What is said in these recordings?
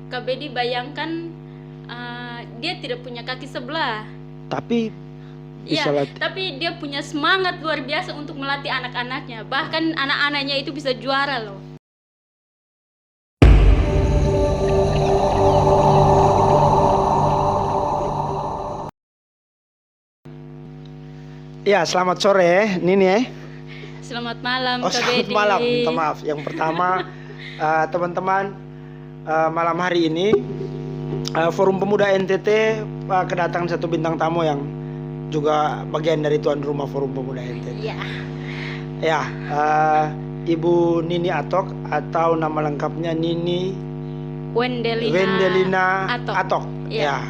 Kak Bedi bayangkan dia tidak punya kaki sebelah. Tapi Iya, bisa latih. tapi dia punya semangat luar biasa untuk melatih anak-anaknya. Bahkan anak-anaknya itu bisa juara loh. Ya, selamat sore Nini ya. Selamat malam Kak Selamat Bedi. malam, minta maaf. Yang pertama teman-teman, malam hari ini Forum Pemuda NTT kedatangan satu bintang tamu yang juga bagian dari tuan rumah Forum Pemuda NTT. Iya. Ya, Ibu Nini Atok atau nama lengkapnya Nini Wendelina Atok. Ya. Ya.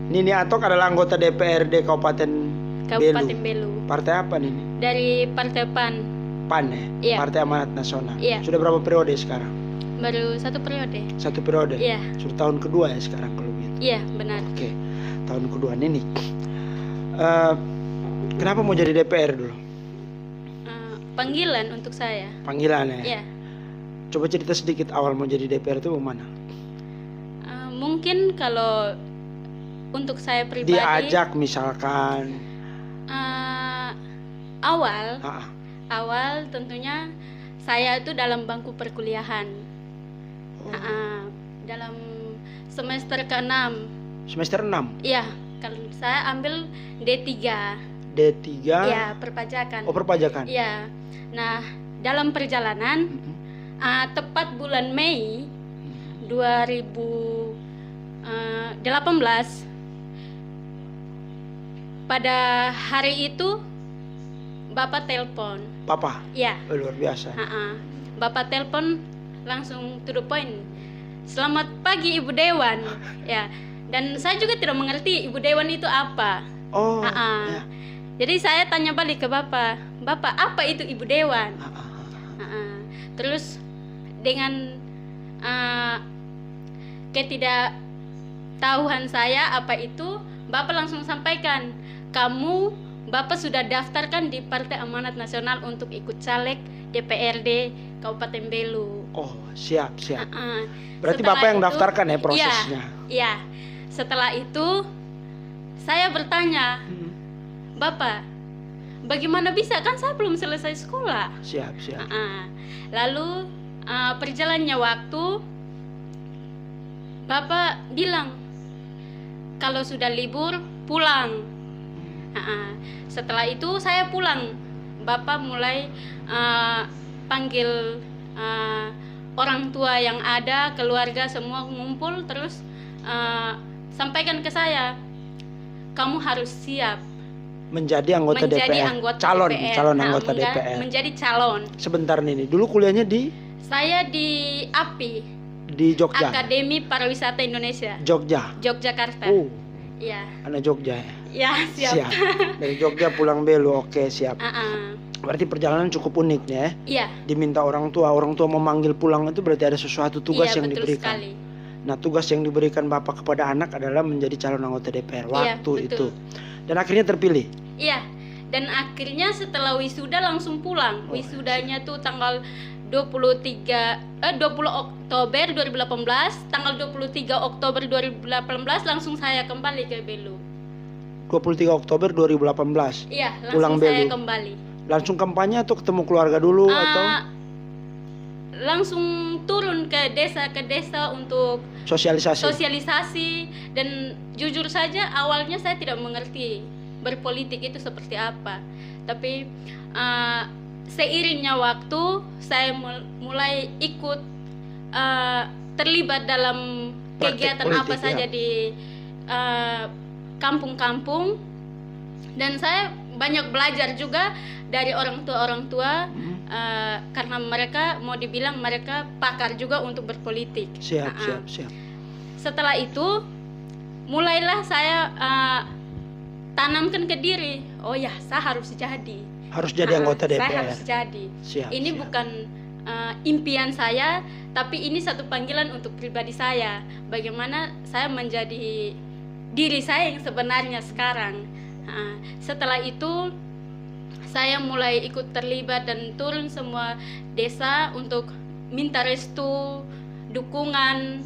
Nini Atok adalah anggota DPRD Kabupaten Belu. Partai apa Nini? Dari Partai PAN. PAN ya? Iya. Partai Amanat Nasional. Iya. Sudah berapa periode sekarang? Baru 1 periode. 1 periode? Iya. Sudah tahun kedua ya sekarang kalau gitu? Iya, benar. Oke, tahun kedua Nini. Kenapa mau jadi DPR dulu? Panggilan untuk saya. Panggilan ya? Iya. Coba cerita sedikit awal mau jadi DPR itu bagaimana? Mungkin kalau untuk saya pribadi Diajak misalkan awal tentunya saya itu dalam bangku perkuliahan. Dalam semester ke-6. Semester 6? Iya, kalau saya ambil D3. D3? Iya, perpajakan. Oh, perpajakan. Iya. Nah, dalam perjalanan tepat bulan Mei 2018 pada hari itu Bapak telepon. Papa? Iya. Luar biasa. Bapak telepon langsung to the point. Selamat pagi Ibu Dewan. Ya. Dan saya juga tidak mengerti Ibu Dewan itu apa. Oh. Ya. Jadi saya tanya balik ke Bapak, Bapak apa itu Ibu Dewan? Terus dengan ketidaktahuan saya apa itu, Bapak langsung sampaikan, Bapak sudah daftarkan di Partai Amanat Nasional untuk ikut caleg DPRD Kabupaten Belu. Oh, siap. Berarti Setelah Bapak yang itu, daftarkan ya prosesnya? Iya. Setelah itu saya bertanya, Bapak, bagaimana bisa? Kan saya belum selesai sekolah. Siap. Lalu perjalannya waktu, Bapak bilang, kalau sudah libur, pulang. Setelah itu saya pulang. Bapak mulai panggil orang tua yang ada, keluarga semua ngumpul, terus sampaikan ke saya, kamu harus siap menjadi anggota DPR. Calon anggota DPR. Menjadi calon. Sebentar Nini, dulu kuliahnya di? Saya di API. Di Jogja. Akademi Pariwisata Indonesia. Yogyakarta. Iya. Anak Jogja ya? Ya, siap. Dari Jogja pulang Belu, oke siap. Berarti perjalanan cukup unik ya? Iya. Diminta orang tua memanggil pulang itu berarti ada sesuatu tugas yang diberikan. Sekali. Nah, tugas yang diberikan Bapak kepada anak adalah menjadi calon anggota DPR waktu itu. Dan akhirnya terpilih? Iya. Dan akhirnya setelah wisuda langsung pulang. Wisudanya tuh tanggal 20 Oktober 2018, tanggal 23 Oktober 2018 langsung saya kembali ke Belu. 23 Oktober 2018. Iya, langsung pulang saya Belu. kembali. Langsung kampanye atau ketemu keluarga dulu atau langsung turun ke desa untuk sosialisasi. Dan jujur saja awalnya saya tidak mengerti berpolitik itu seperti apa. Tapi seiringnya waktu saya mulai ikut terlibat dalam kegiatan politik, apa saja di kampung-kampung, dan saya banyak belajar juga dari orang tua karena mereka mau dibilang mereka pakar juga untuk berpolitik. Siap. Setelah itu mulailah saya tanamkan ke diri, oh ya saya harus jadi anggota DPR. Saya harus jadi. Ini bukan impian saya, tapi ini satu panggilan untuk pribadi saya. Bagaimana saya menjadi diri saya yang sebenarnya sekarang. Setelah itu saya mulai ikut terlibat dan turun semua desa untuk minta restu, dukungan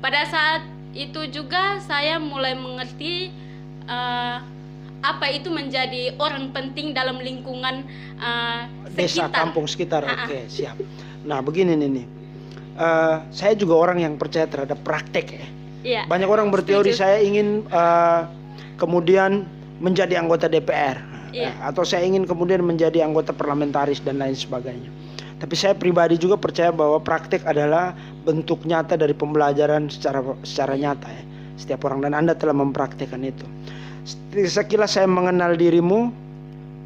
Pada saat itu juga saya mulai mengerti apa itu menjadi orang penting dalam lingkungan desa, sekitar. kampung sekitar. Oke, siap. Nah, begini nih. Saya juga orang yang percaya terhadap praktek ya. Iya. Banyak orang berteori Setuju. saya ingin kemudian menjadi anggota DPR, Iya. atau saya ingin kemudian menjadi anggota parlamentaris dan lain sebagainya. Tapi saya pribadi juga percaya bahwa praktek adalah bentuk nyata dari pembelajaran secara nyata ya. Setiap orang, dan Anda telah mempraktekkan itu. Sekilas saya mengenal dirimu,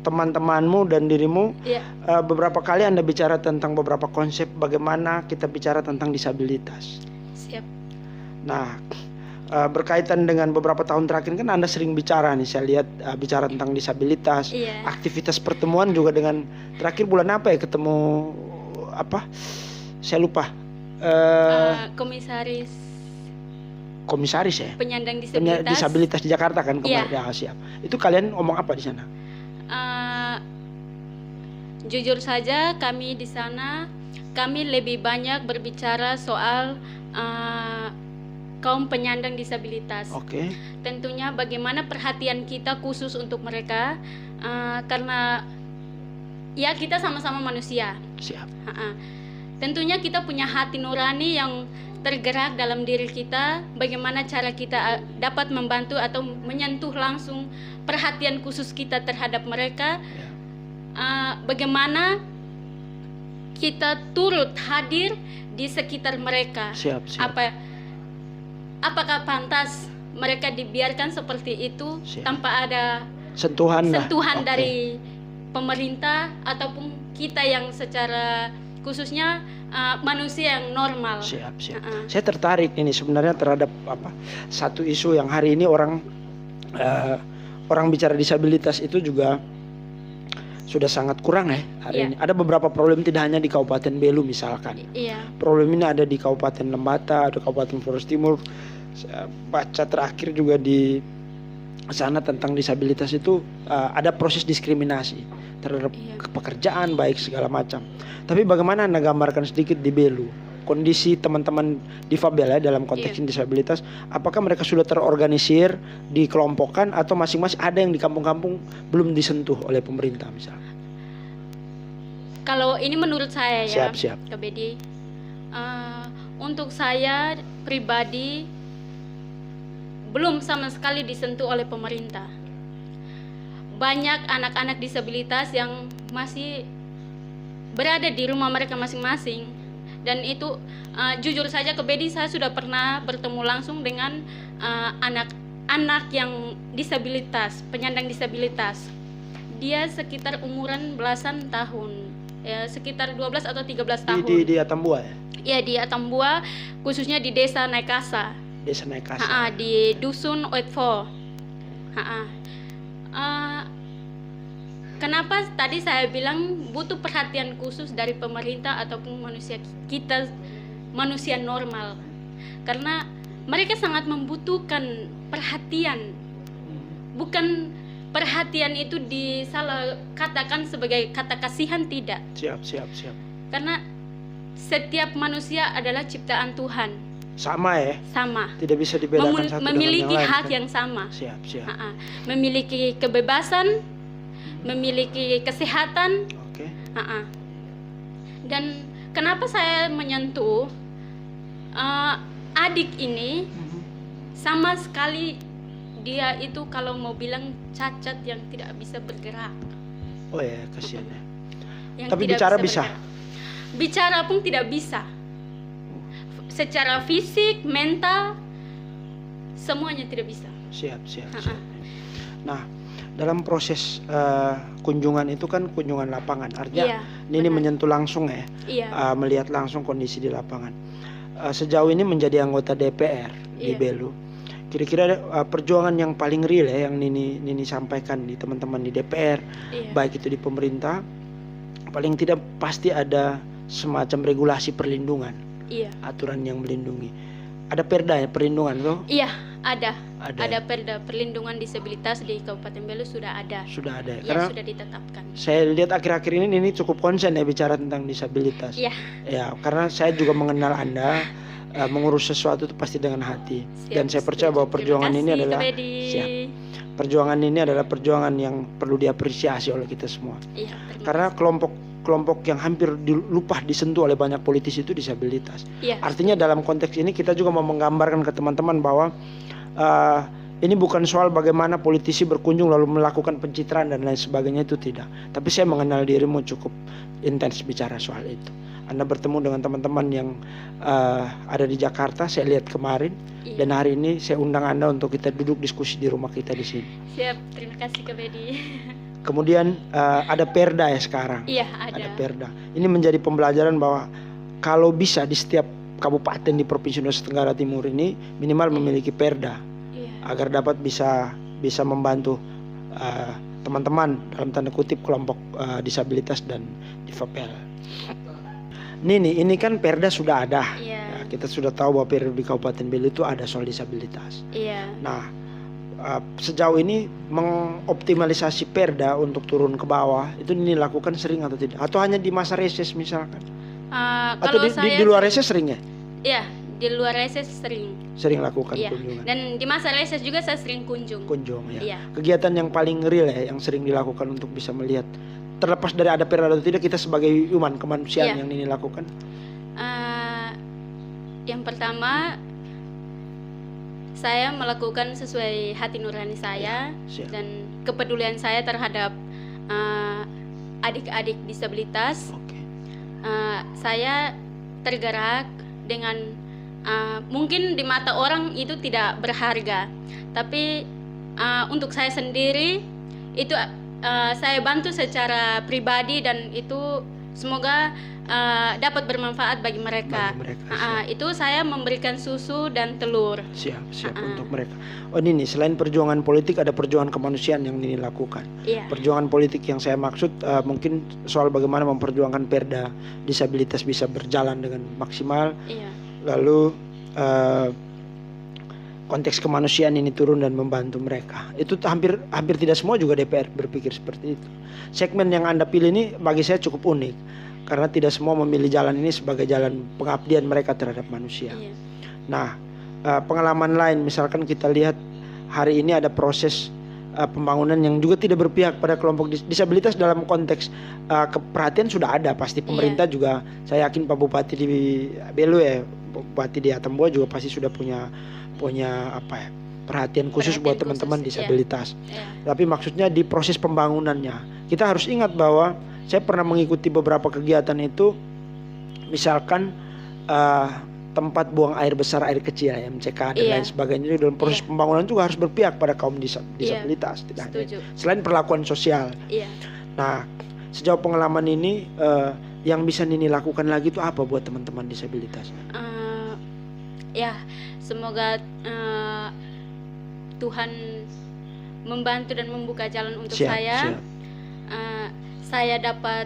teman-temanmu dan dirimu. Iya. Beberapa kali Anda bicara tentang beberapa konsep bagaimana kita bicara tentang disabilitas. Siap. Nah, berkaitan dengan beberapa tahun terakhir kan Anda sering bicara nih, saya lihat bicara tentang disabilitas. Iya. Aktivitas pertemuan juga dengan terakhir bulan apa ya ketemu apa? Saya lupa. Komisaris ya. Penyandang disabilitas. Disabilitas di Jakarta kan kemarin. Iya. Ya, siap. Itu kalian ngomong apa di sana? Jujur saja kami di sana lebih banyak berbicara soal kaum penyandang disabilitas. Oke. Tentunya bagaimana perhatian kita khusus untuk mereka, karena ya kita sama-sama manusia. Siap. Tentunya kita punya hati nurani yang tergerak dalam diri kita. Bagaimana cara kita dapat membantu atau menyentuh langsung perhatian khusus kita terhadap mereka. Bagaimana kita turut hadir di sekitar mereka. Siap. Apakah pantas mereka dibiarkan seperti itu? Siap. Tanpa ada sentuhan dari pemerintah ataupun kita yang secara khususnya manusia yang normal. Siap. Saya tertarik ini sebenarnya terhadap satu isu yang hari ini orang bicara disabilitas itu juga sudah sangat kurang ya hari ini. Ada beberapa problem tidak hanya di Kabupaten Belu misalkan. Iya. Problem ini ada di Kabupaten Lembata, ada Kabupaten Flores Timur. Saya baca terakhir juga di sana tentang disabilitas itu ada proses diskriminasi terhadap pekerjaan baik segala macam. Tapi bagaimana Anda gambarkan sedikit di Belu kondisi teman-teman difabel ya dalam konteks disabilitas, apakah mereka sudah terorganisir, dikelompokkan, atau masing-masing ada yang di kampung-kampung belum disentuh oleh pemerintah misalnya? Kalau ini menurut saya ya, Siap. Kak Bedi, untuk saya pribadi belum sama sekali disentuh oleh pemerintah. Banyak anak-anak disabilitas yang masih berada di rumah mereka masing-masing. Dan itu jujur saja Kak Bedi, saya sudah pernah bertemu langsung dengan anak-anak yang disabilitas, penyandang disabilitas. Dia sekitar umuran belasan tahun, ya sekitar 12 atau 13 tahun. Di Atambua ya? Iya, di Atambua, khususnya di Desa Naikasa. Desa Naikasa. Di Dusun Oetfo. Kenapa tadi saya bilang butuh perhatian khusus dari pemerintah ataupun manusia normal? Karena mereka sangat membutuhkan perhatian. Bukan perhatian itu disalah katakan sebagai kata kasihan, tidak. Siap. Karena setiap manusia adalah ciptaan Tuhan. Sama ya? Sama. Tidak bisa dibedakan satu memiliki dengan yang lain, hak yang sama. Siap. Memiliki kebebasan, memiliki kesehatan. Oke. Dan kenapa saya menyentuh adik ini, sama sekali dia itu kalau mau bilang cacat yang tidak bisa bergerak. Oh ya, kasihan ya. Yang Tapi tidak bicara bisa. Bicara pun tidak bisa. Secara fisik, mental, semuanya tidak bisa. Siap. Nah, dalam proses kunjungan itu kan kunjungan lapangan, artinya ini menyentuh langsung ya, melihat langsung kondisi di lapangan. Sejauh ini menjadi anggota DPR di Belu, kira-kira perjuangan yang paling real ya yang Nini sampaikan di teman-teman di DPR, baik itu di pemerintah, paling tidak pasti ada semacam regulasi perlindungan, aturan yang melindungi. Ada perda ya perlindungan tuh? Iya, ada perda perlindungan disabilitas di Kabupaten Belu sudah ada. Karena sudah ditetapkan. Saya lihat akhir-akhir ini cukup konsen ya bicara tentang disabilitas. Iya. Ya, karena saya juga mengenal Anda mengurus sesuatu itu pasti dengan hati. Siap, Dan saya percaya bahwa perjuangan ini adalah siap. Perjuangan ini adalah perjuangan yang perlu diapresiasi oleh kita semua. Iya, Karena kelompok yang hampir lupa disentuh oleh banyak politisi itu disabilitas. Iya. Artinya dalam konteks ini kita juga mau menggambarkan ke teman-teman bahwa ini bukan soal bagaimana politisi berkunjung lalu melakukan pencitraan dan lain sebagainya, itu tidak. Tapi saya mengenal dirimu cukup intens bicara soal itu. Anda bertemu dengan teman-teman yang ada di Jakarta, saya lihat kemarin. Iya. Dan hari ini saya undang Anda untuk kita duduk diskusi di rumah kita di sini. Siap, terima kasih Kak Bedi. Kemudian ada Perda ya sekarang. Iya, ada. Perda. Ini menjadi pembelajaran bahwa kalau bisa di setiap kabupaten di Provinsi Nusa Tenggara Timur ini minimal memiliki Perda. Iya. Agar dapat bisa membantu teman-teman dalam tanda kutip kelompok disabilitas dan difabel. Ini kan Perda sudah ada. Iya. Kita sudah tahu bahwa Perda di Kabupaten Belu itu ada soal disabilitas. Iya. Nah, sejauh ini mengoptimalisasi Perda untuk turun ke bawah itu dilakukan sering atau tidak? Atau hanya di masa reses misalkan? Atau di luar reses sering ya? Iya, di luar reses sering. Sering lakukan Iya. kunjungan. Dan di masa reses juga saya sering kunjung. Ya. Iya. Kegiatan yang paling real ya, yang sering dilakukan untuk bisa melihat terlepas dari ada Perda atau tidak, kita sebagai human kemanusiaan Iya. yang ini lakukan. Yang pertama, saya melakukan sesuai hati nurani saya Siap. dan kepedulian saya terhadap adik-adik disabilitas. Oke. Saya tergerak dengan mungkin di mata orang itu tidak berharga, tapi untuk saya sendiri itu saya bantu secara pribadi dan itu semoga dapat bermanfaat bagi mereka. Itu saya memberikan susu dan telur. Siap untuk mereka. Oh ini selain perjuangan politik ada perjuangan kemanusiaan yang ini lakukan. Iya. Perjuangan politik yang saya maksud mungkin soal bagaimana memperjuangkan Perda disabilitas bisa berjalan dengan maksimal. Iya. Lalu konteks kemanusiaan ini turun dan membantu mereka. Itu hampir tidak semua juga DPR berpikir seperti itu. Segmen yang Anda pilih ini bagi saya cukup unik karena tidak semua memilih jalan ini sebagai jalan pengabdian mereka terhadap manusia. Iya. Nah, pengalaman lain misalkan kita lihat hari ini ada proses pembangunan yang juga tidak berpihak pada kelompok disabilitas dalam konteks keperhatian sudah ada pasti pemerintah juga. Saya yakin Pak Bupati di Belu ya, Bupati di Atambua juga pasti sudah punya perhatian khusus buat teman-teman disabilitas. Iya. Tapi maksudnya di proses pembangunannya kita harus ingat bahwa saya pernah mengikuti beberapa kegiatan itu, misalkan tempat buang air besar, air kecil, MCK dan lain sebagainya. Dalam proses pembangunan juga harus berpihak pada kaum disabilitas, tidak hanya selain perlakuan sosial. Iya. Nah, sejauh pengalaman ini yang bisa Nini lakukan lagi itu apa buat teman-teman disabilitas? Ya, semoga Tuhan membantu dan membuka jalan untuk saya. Saya dapat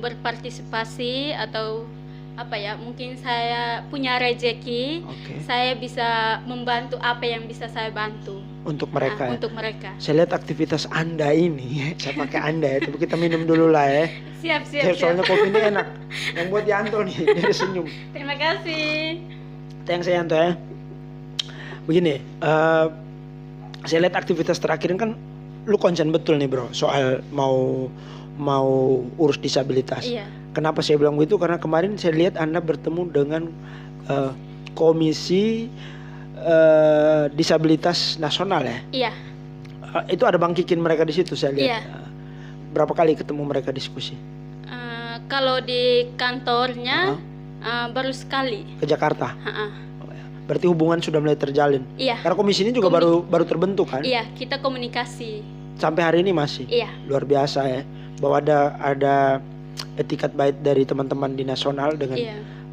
berpartisipasi atau mungkin saya punya rezeki, saya bisa membantu apa yang bisa saya bantu untuk mereka. Untuk mereka. Saya lihat aktivitas Anda ini, saya pakai Anda ya, tapi kita minum dulu lah ya. Siap. Soalnya kopi ini enak, yang buat Yanto nih, dia senyum. Terima kasih. Thanks Yanto ya. Begini, saya lihat aktivitas terakhir kan, lu konsen betul nih bro, soal mau urus disabilitas. Iya. Kenapa saya bilang begitu? Karena kemarin saya lihat Anda bertemu dengan Komisi Disabilitas Nasional ya. Iya. Itu ada Bang Kikin mereka di situ saya lihat. Iya. Berapa kali ketemu mereka diskusi? Kalau di kantornya baru sekali. Ke Jakarta. Berarti hubungan sudah mulai terjalin. Iya. Karena komisi ini juga baru terbentuk kan? Iya, kita komunikasi. Sampai hari ini masih. Iya. Luar biasa ya. Bahwa ada etikat baik dari teman-teman di nasional dengan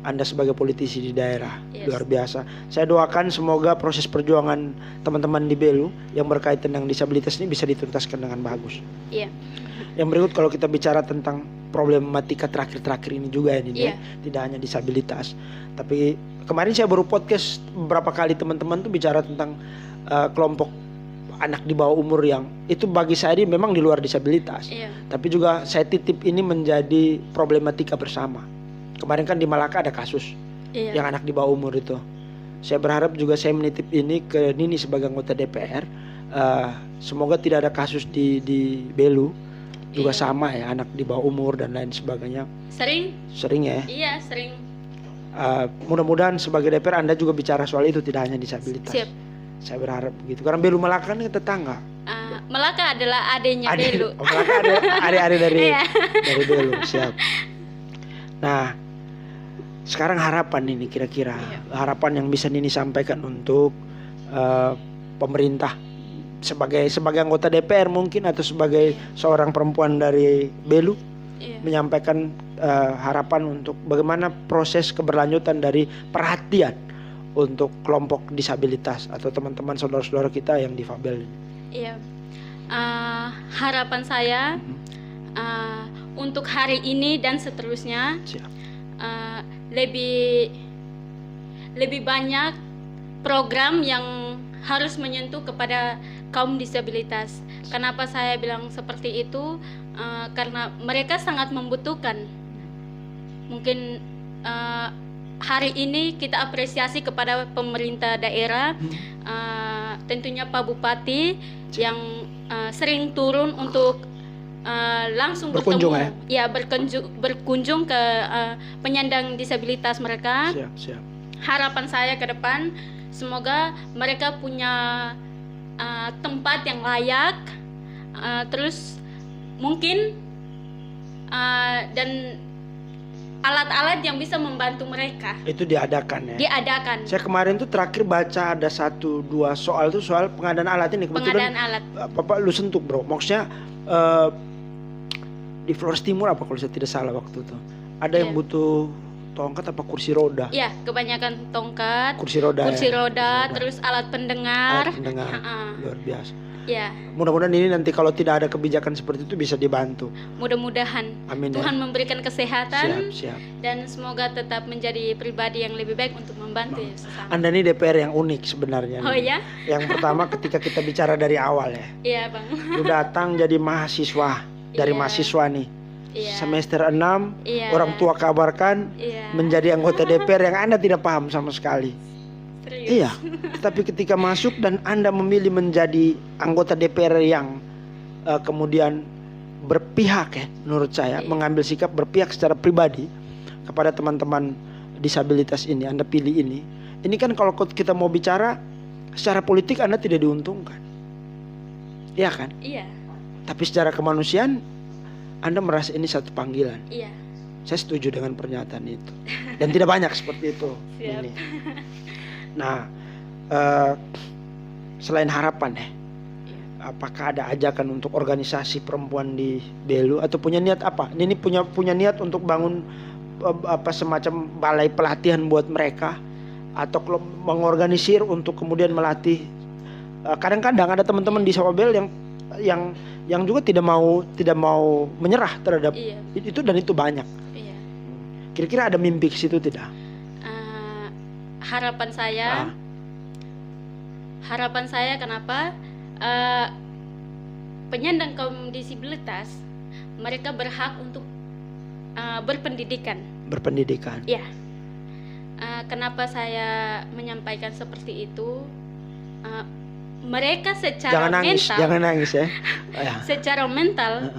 Anda sebagai politisi di daerah. Luar biasa. Saya doakan semoga proses perjuangan teman-teman di Belu yang berkaitan dengan disabilitas ini bisa dituntaskan dengan bagus. Iya. Yang berikut kalau kita bicara tentang problematika terakhir-terakhir ini juga ini tidak hanya disabilitas. Tapi kemarin saya baru podcast beberapa kali teman-teman tuh bicara tentang kelompok anak di bawah umur yang itu bagi saya ini memang di luar disabilitas. Tapi juga saya titip ini menjadi problematika bersama. Kemarin kan di Malaka ada kasus Iya. yang anak di bawah umur itu. Saya berharap juga saya menitip ini ke Nini sebagai anggota DPR. Semoga tidak ada kasus di Belu juga Iya. sama ya, anak di bawah umur dan lain sebagainya. Sering ya. Iya, sering. Mudah-mudahan sebagai DPR Anda juga bicara soal itu, tidak hanya disabilitas. Siap. Saya berharap begitu. Karena Belu Melaka ini tetangga. Melaka adalah adanya Belu. Melaka ada adik-adik dari Iya. dari Belu. Siap. Nah, sekarang harapan ini kira-kira harapan yang bisa Nini sampaikan untuk pemerintah sebagai anggota DPR mungkin, atau sebagai seorang perempuan dari Belu, menyampaikan harapan untuk bagaimana proses keberlanjutan dari perhatian untuk kelompok disabilitas atau teman-teman saudara-saudara kita yang difabel ini. Iya. Harapan saya untuk hari ini dan seterusnya, Siap. lebih banyak program yang harus menyentuh kepada kaum disabilitas. Kenapa saya bilang seperti itu? Karena mereka sangat membutuhkan. Mungkin hari ini kita apresiasi kepada pemerintah daerah, tentunya Pak Bupati yang sering turun untuk langsung Berkunjung, berkunjung ke penyandang disabilitas mereka. Siap. Harapan saya ke depan, semoga mereka punya tempat yang layak, terus mungkin dan alat-alat yang bisa membantu mereka. Itu diadakan ya. Diadakan. Saya kemarin tuh terakhir baca ada 1-2 soal tuh soal pengadaan alat ini. Kebetulan Pengadaan alat. Bapak lu sentuh bro. Maksudnya di Flores Timur apa kalau saya tidak salah waktu itu. Ada yang butuh tongkat apa kursi roda. Iya, kebanyakan tongkat. Kursi roda. Terus alat pendengar. Luar biasa. Ya. Mudah-mudahan ini nanti kalau tidak ada kebijakan seperti itu bisa dibantu. Mudah-mudahan. Amin. Tuhan memberikan kesehatan. Siap. Dan semoga tetap menjadi pribadi yang lebih baik untuk membantu sesama. Anda ini DPR yang unik sebenarnya. Oh ya? Yang pertama ketika kita bicara dari awal ya. Iya bang. Lu datang jadi mahasiswa dari mahasiswa nih. Semester 6 orang tua kabarkan menjadi anggota DPR yang Anda tidak paham sama sekali. Serius? Iya. Tapi ketika masuk dan Anda memilih menjadi anggota DPR yang kemudian berpihak ya, menurut saya mengambil sikap berpihak secara pribadi kepada teman-teman disabilitas ini, Anda pilih ini. Ini kan kalau kita mau bicara secara politik Anda tidak diuntungkan. Iya kan? Iya. Tapi secara kemanusiaan Anda merasa ini satu panggilan. Iya. Saya setuju dengan pernyataan itu. Dan tidak banyak seperti itu. Siap. Ini. Nah, selain harapan ya, apakah ada ajakan untuk organisasi perempuan di Belu atau punya niat apa? Ini punya niat untuk bangun semacam balai pelatihan buat mereka atau mengorganisir untuk kemudian melatih. Kadang-kadang ada teman-teman di Sawabel yang juga tidak mau menyerah terhadap itu, dan itu banyak. Iya. Kira-kira ada mimpi ke situ tidak? Harapan saya kenapa penyandang kaum disabilitas mereka berhak untuk berpendidikan. Iya. Kenapa saya menyampaikan seperti itu? Mereka secara mental, jangan nangis ya. Secara mental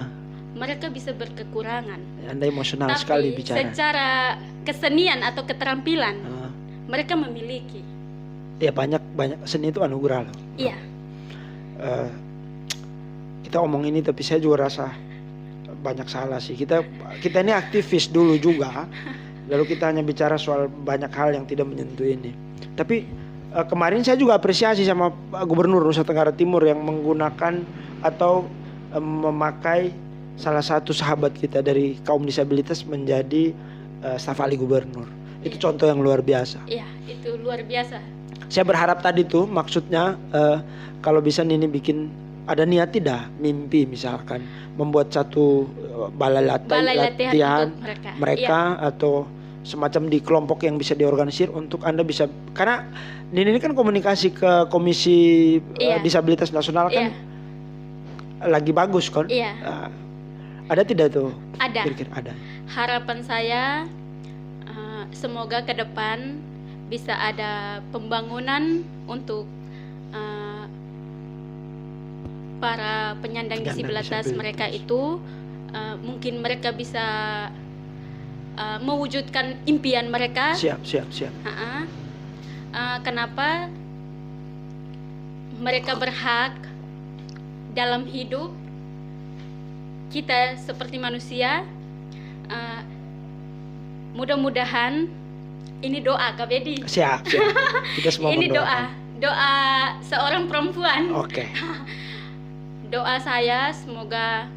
mereka bisa berkekurangan. Anda emosional Tapi sekali bicara. Secara kesenian atau keterampilan mereka memiliki. Ya banyak seni itu anugerah loh. Iya. Kita omong ini tapi saya juga rasa banyak salah sih. Kita ini aktivis dulu juga. Lalu kita hanya bicara soal banyak hal yang tidak menyentuh ini. Tapi kemarin saya juga apresiasi sama Gubernur Nusa Tenggara Timur yang menggunakan atau memakai salah satu sahabat kita dari kaum disabilitas menjadi staf ahli gubernur. Itu contoh yang luar biasa. Iya, itu luar biasa. Saya berharap tadi tuh maksudnya kalau bisa Nini bikin ada niat tidak mimpi misalkan membuat satu balai latihan mereka atau semacam di kelompok yang bisa diorganisir untuk Anda bisa, karena ini kan komunikasi ke Komisi Disabilitas Nasional kan lagi bagus kan? Iya. Ada tidak tuh? Ada. Kira-kira ada. Harapan saya semoga ke depan bisa ada pembangunan untuk para penyandang disabilitas mereka itu. Mungkin mereka bisa mewujudkan impian mereka. Siap. Kenapa mereka berhak dalam hidup kita seperti manusia. Mudah-mudahan ini doa Kak Bedi. Siap. Kita semua ini mendoakan. doa seorang perempuan. Oke. Doa saya semoga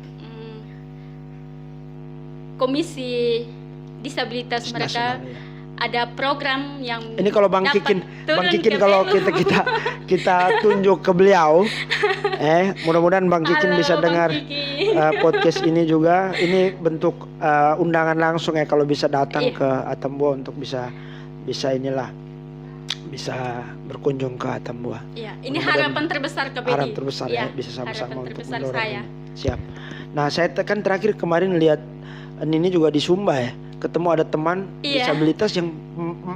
Komisi Disabilitas mereka Nasional, ya. ada program yang Ini kalau Bang dapat Kikin turun ke kalau Belu. kita tunjuk ke beliau, mudah-mudahan Bang Kikin Halo, bisa Bang dengar Kiki. podcast ini juga. Ini bentuk undangan langsung ya kalau bisa datang Iya. ke Atambua untuk bisa berkunjung ke Atambua. Iya, ini Mudah-mudahan harapan terbesar Kak Bedi. Harapan terbesar Iya, ya bisa sama-sama harapan untuk terbesar mendorong saya. ini. Siap. Nah, saya kan terakhir kemarin lihat Nini juga di Sumba ya. Ketemu ada teman Iya. disabilitas yang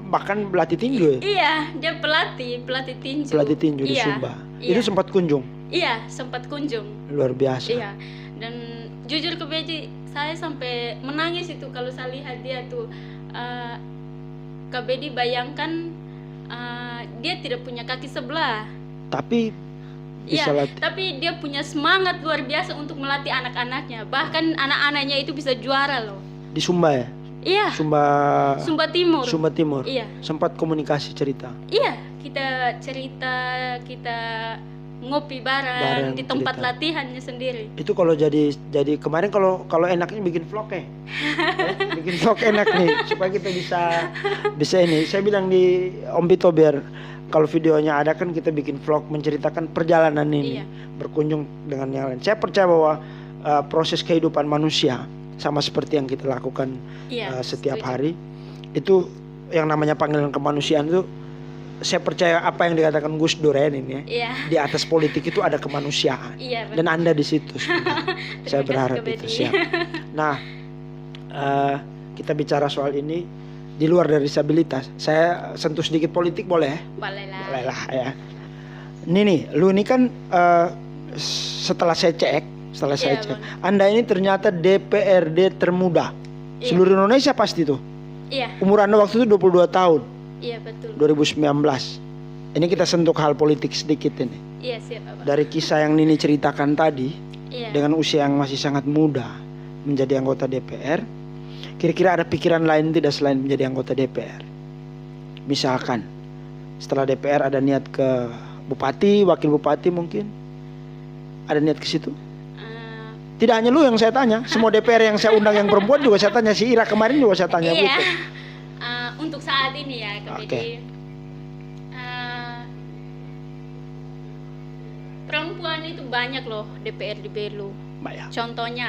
bahkan pelatih tinju ya. Iya, dia pelatih tinju. Pelatih tinju di Iya, Sumba. iya. Itu sempat kunjung. Iya, sempat kunjung. Luar biasa. Iya. Dan jujur Kak Bedi, saya sampai menangis itu kalau saya lihat dia tuh. Kak Bedi bayangkan dia tidak punya kaki sebelah. Tapi bisa Iya, latih. tapi dia punya semangat luar biasa untuk melatih anak-anaknya. Bahkan anak-anaknya itu bisa juara loh. Di Sumba ya. Iya, Sumba Timur. Sumba Timur. Iya. Sempat komunikasi cerita. Iya, kita cerita, kita ngopi bareng Bareng di tempat cerita. latihannya sendiri. Itu kalau jadi kemarin kalau enaknya bikin vlog ya. Bikin vlog enak nih supaya kita bisa ini. Saya bilang di Om Bito biar kalau videonya ada kan kita bikin vlog menceritakan perjalanan ini, Iya. berkunjung dengan yang lain. Saya percaya bahwa proses kehidupan manusia sama seperti yang kita lakukan Iya, setiap setuju. hari itu yang namanya panggilan kemanusiaan itu. Saya percaya apa yang dikatakan Gus Dur ya ini ya. Iya. Di atas politik itu ada kemanusiaan. Iya, betul. Dan Anda di situ sebenarnya. Saya kasih, berharap Kak itu Bedi. siap. Nah, kita bicara soal ini di luar dari disabilitas. Saya sentuh sedikit politik boleh? Boleh lah. Boleh lah ya. Ini lu ini kan setelah saya cek, Iya, Bang. Anda ini ternyata DPRD termuda Iya. seluruh Indonesia pasti tuh. Iya, Umur Anda waktu itu 22 tahun, iya betul. 2019. Ini kita sentuh hal politik sedikit ini. Iya, siap, Bapak. Dari kisah yang Nini ceritakan tadi, Iya. dengan usia yang masih sangat muda menjadi anggota DPR, kira-kira ada pikiran lain tidak selain menjadi anggota DPR? Misalkan setelah DPR ada niat ke bupati, wakil bupati mungkin? Ada niat ke situ? Eh, Tidak hanya lu yang saya tanya, semua DPR yang saya undang yang perempuan juga saya tanya, si Ira kemarin juga saya tanya iya. gitu. Untuk saat ini ya, Kak Oke. Bedi. Perempuan itu banyak loh DPR di Belu. Mbak ya. Contohnya,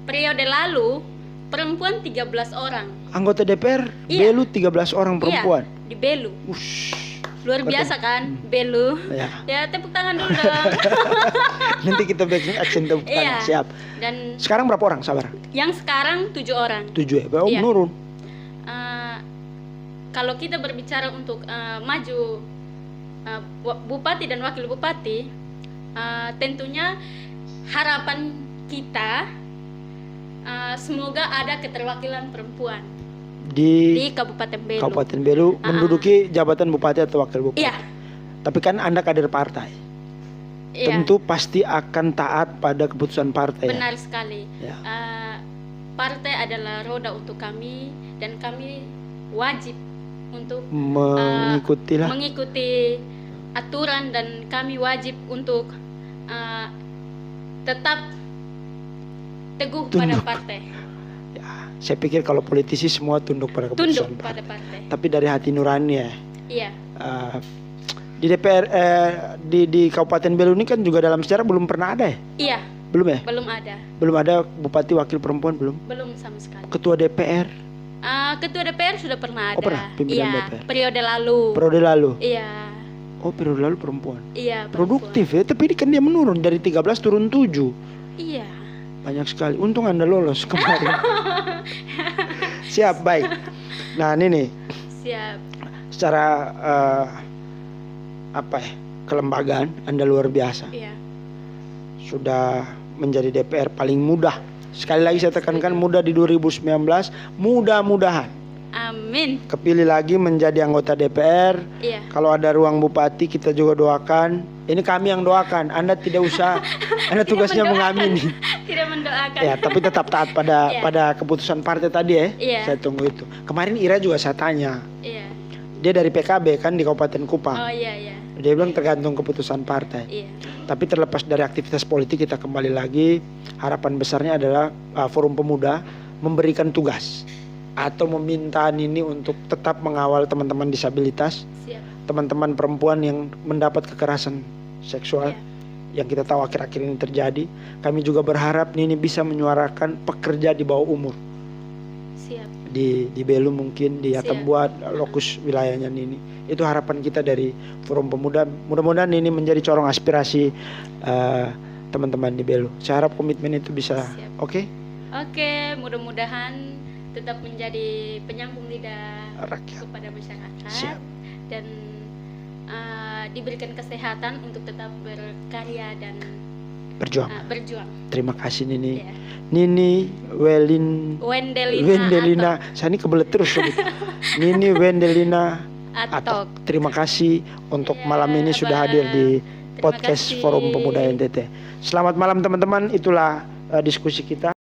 periode lalu perempuan 13 orang. Anggota DPR Iya. Belu 13 orang perempuan. Iya, di Belu. Ush. Luar biasa kan, Belu. Ya. Ya, tepuk tangan dulu dong. Nanti kita bikin action tepuk tangan. Iya. Siap. Dan Sekarang berapa orang? Sabar. yang sekarang 7 orang. 7 ya. Oh, Iya. menurun. Kalau kita berbicara untuk maju bupati dan wakil bupati, tentunya harapan kita semoga ada keterwakilan perempuan di Kabupaten Belu. Kabupaten Belu menduduki jabatan bupati atau wakil bupati. Iya, Tapi kan Anda kader partai. iya, Tentu pasti akan taat pada keputusan partai. benar sekali. Ya. Partai adalah roda untuk kami dan kami wajib untuk mengikuti aturan dan kami wajib untuk tetap teguh pada Tunduk. partai, Ya, saya pikir kalau politisi semua tunduk pada tunduk keputusan pada partai. partai. Tapi dari hati nurani ya. Iya, Di DPR di Kabupaten Belu ini kan juga dalam sejarah belum pernah ada ya? iya, Belum ya? belum ada, Belum ada bupati wakil perempuan belum? belum sama sekali. Ketua DPR Ketua DPR sudah pernah ada. Oh, pernah? Pimpinan Iya, DPR. periode lalu. periode lalu. Iya, Oh, periode lalu perempuan. iya. Produktif ya, tapi ini kan dia menurun dari 13 turun 7. Iya. Banyak sekali. Untung Anda lolos kemarin. Siap, baik. Nah ini nih, Siap. secara kelembagaan Anda luar biasa. Iya. Sudah menjadi DPR paling muda. Sekali lagi saya tekankan muda di 2019. Mudah-mudahan Amin. kepilih lagi menjadi anggota DPR. Iya. Kalau ada ruang bupati kita juga doakan. Ini kami yang doakan. Anda tidak usah. Anda tugasnya mengamini. Tidak mendoakan. Ya, tapi tetap taat pada Iya. pada keputusan partai tadi ya. Iya. Saya tunggu itu. Kemarin Ira juga saya tanya. Iya. Dia dari PKB kan di Kabupaten Kupang. Oh iya iya. Dia bilang tergantung keputusan partai. Iya. Tapi terlepas dari aktivitas politik kita kembali lagi, harapan besarnya adalah Forum Pemuda memberikan tugas atau meminta Nini untuk tetap mengawal teman-teman disabilitas, Siap. teman-teman perempuan yang mendapat kekerasan seksual Iya. yang kita tahu akhir-akhir ini terjadi. Kami juga berharap Nini bisa menyuarakan pekerja di bawah umur Siap. di Belu, mungkin di Siap. Atambuat, lokus wilayahnya Nini. Itu harapan kita dari Forum Pemuda. Mudah-mudahan ini menjadi corong aspirasi teman-teman di Belu. Saya harap komitmen itu bisa Siap. oke. Oke, mudah-mudahan tetap menjadi penyambung lidah Rakyat. kepada masyarakat. Siap. Dan diberikan kesehatan untuk tetap berkarya dan Berjuang. berjuang. Terima kasih Nini. Ya. Nini Wendelina Saya ini kebelet terus sebut. Nini Wendelina Atok. Terima kasih untuk Ya, malam ini sudah hadir di Terima podcast kasih. Forum Pemuda NTT. Selamat malam teman-teman. Itulah diskusi kita.